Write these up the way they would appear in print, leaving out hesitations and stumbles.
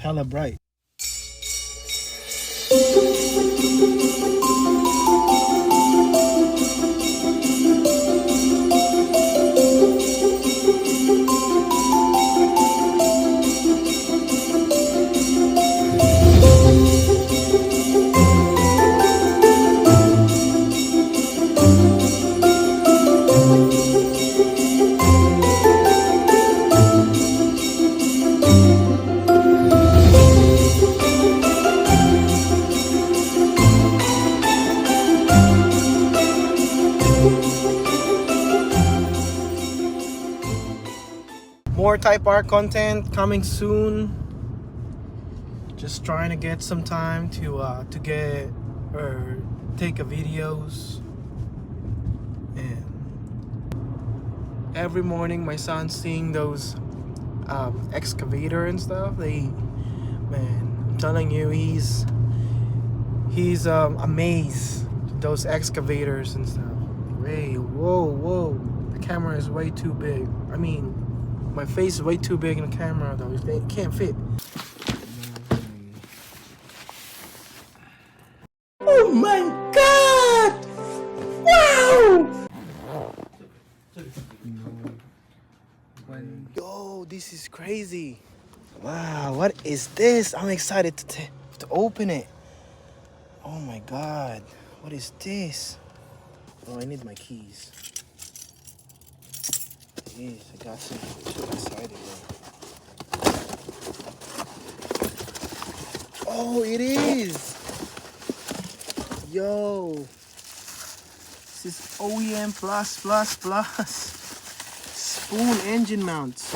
hella bright. More Type R content coming soon. Just trying to get some time to get or take a videos. And every morning my son's seeing those excavator and stuff. Man, I'm telling you, he's amazed at those excavators and stuff. Whoa, the camera is way too big. I mean, my face is way too big in the camera though. It can't fit. Oh my god! Wow! Yo, this is crazy. Wow, what is this? I'm excited to open it. Oh my god. What is this? Oh, I need my keys. Jeez, I got so excited though. Oh, it is! Yo! This is OEM plus spoon engine mounts.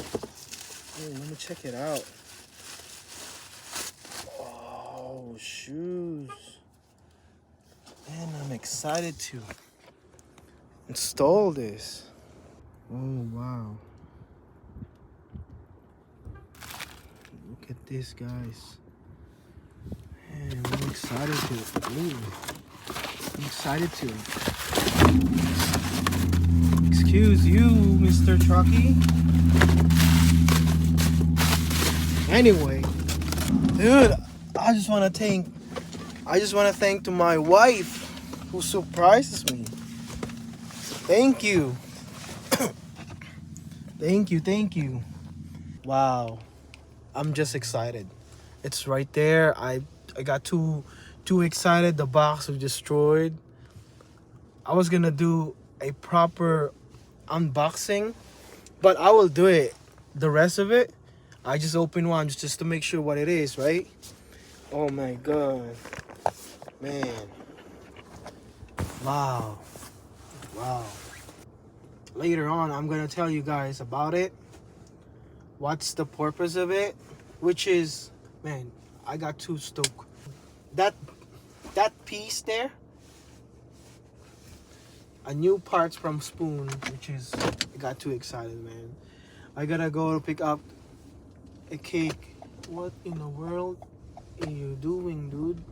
Oh, let me check it out. Oh, shoes. Man, I'm excited to install this. Oh, wow. Look at this, guys. Man, I'm excited to. Ooh. I'm excited to. Excuse you, Mr. Truckee. Anyway, dude, I just want to thank to my wife who surprises me. Thank you. Thank you. Wow. I'm just excited. It's right there. I got too excited. The box was destroyed. I was gonna do a proper unboxing, but I will do it. The rest of it, I just opened one just to make sure what it is, right? Oh my god. Man. Wow. Later on, I'm gonna tell you guys about it. What's the purpose of it? Which is, man, I got too stoked. That piece there, a new parts from Spoon, which is, I got too excited, man. I gotta go to pick up a cake. What in the world are you doing, dude?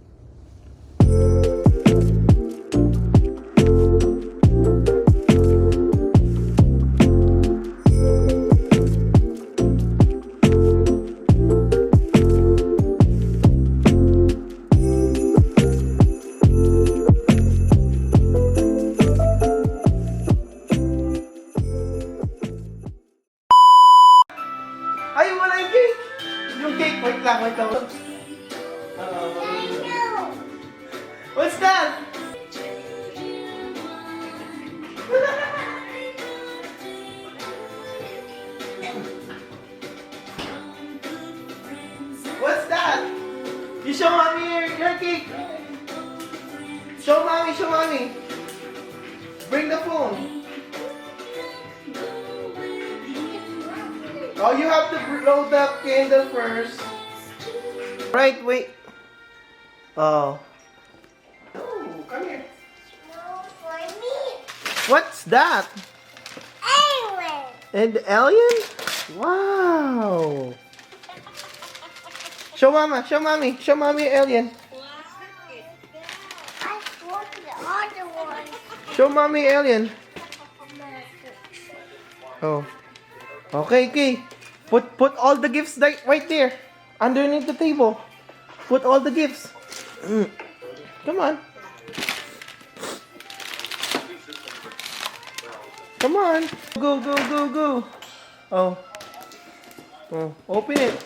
Ay, wala yung cake! Yung cake, wait lang. What's that? What's that? You show mommy your cake. Show mommy. Bring the phone. Oh, you have to blow the candle first. Right, wait. Oh. Oh, come here. No, for me. What's that? Alien. An alien? Wow. Show mommy alien. I want the other one. Show mommy alien. Oh. Okay. Put all the gifts right there. Underneath the table. Put all the gifts. Come on. Come on. Go, go, go, go. Oh. Oh. Open it.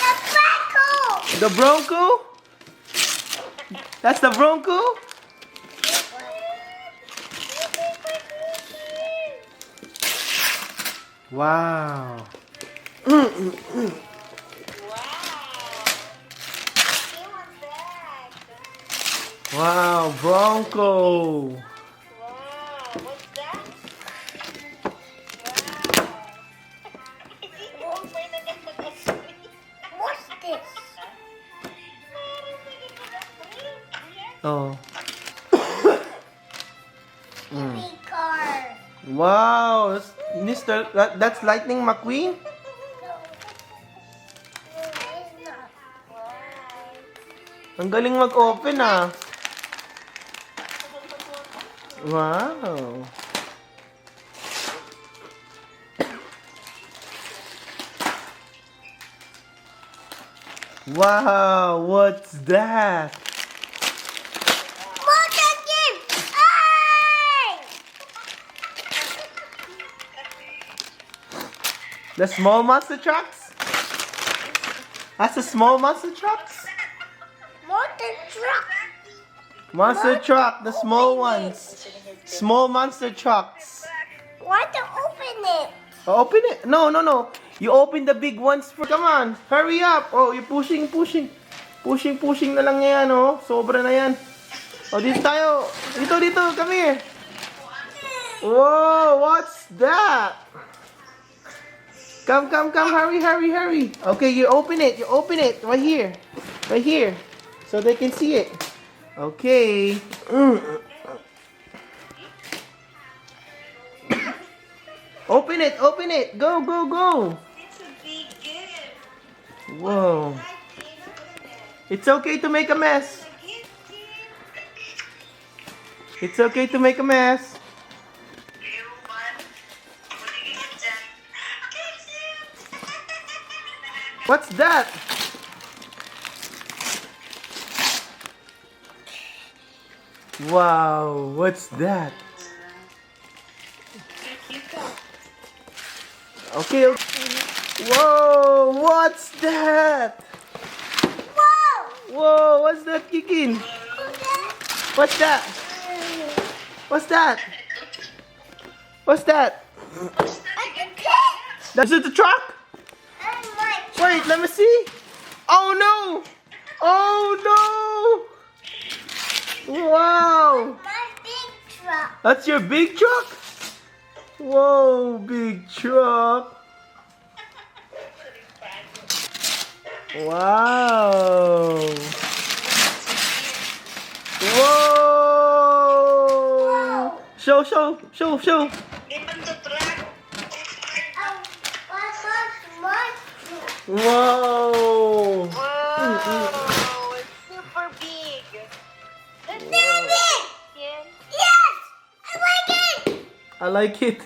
The Bronco! The Bronco? That's the Bronco? Wow. Wow, Bronco. Wow, what's that? What's this? Oh. Big car. Wow, that's Lightning McQueen? No. No, it's not. Ang galing mag-open ah. Wow. Wow, what's that? Motor game! Hey! The small monster trucks? That's the small monster trucks? Motor truck. Monster truck, the small ones. Small monster trucks. Why to open it? Open it. No, no, no. You open the big ones first. Come on. Hurry up. Oh, you're pushing. Pushing na lang yan, oh. Sobra na yan. Oh, dito tayo. Dito. Come here. Whoa, what's that? Come. Hurry. Okay, you open it. Right here. So they can see it. Okay. Open it. Go. It's a big gift. Whoa. It's okay to make a mess. It's okay to make a mess. What's that? Wow, what's that? Okay. Whoa, what's that? Whoa, what's that kicking? What's that? Is it the truck? Wait, let me see. Oh no! Wow! My big truck. That's your big truck? Whoa, big truck. Wow. Whoa. Show. Ipang to truck. Whoa. Wow, it's super big. That's Too big. Yes. Yes, I like it. I like it.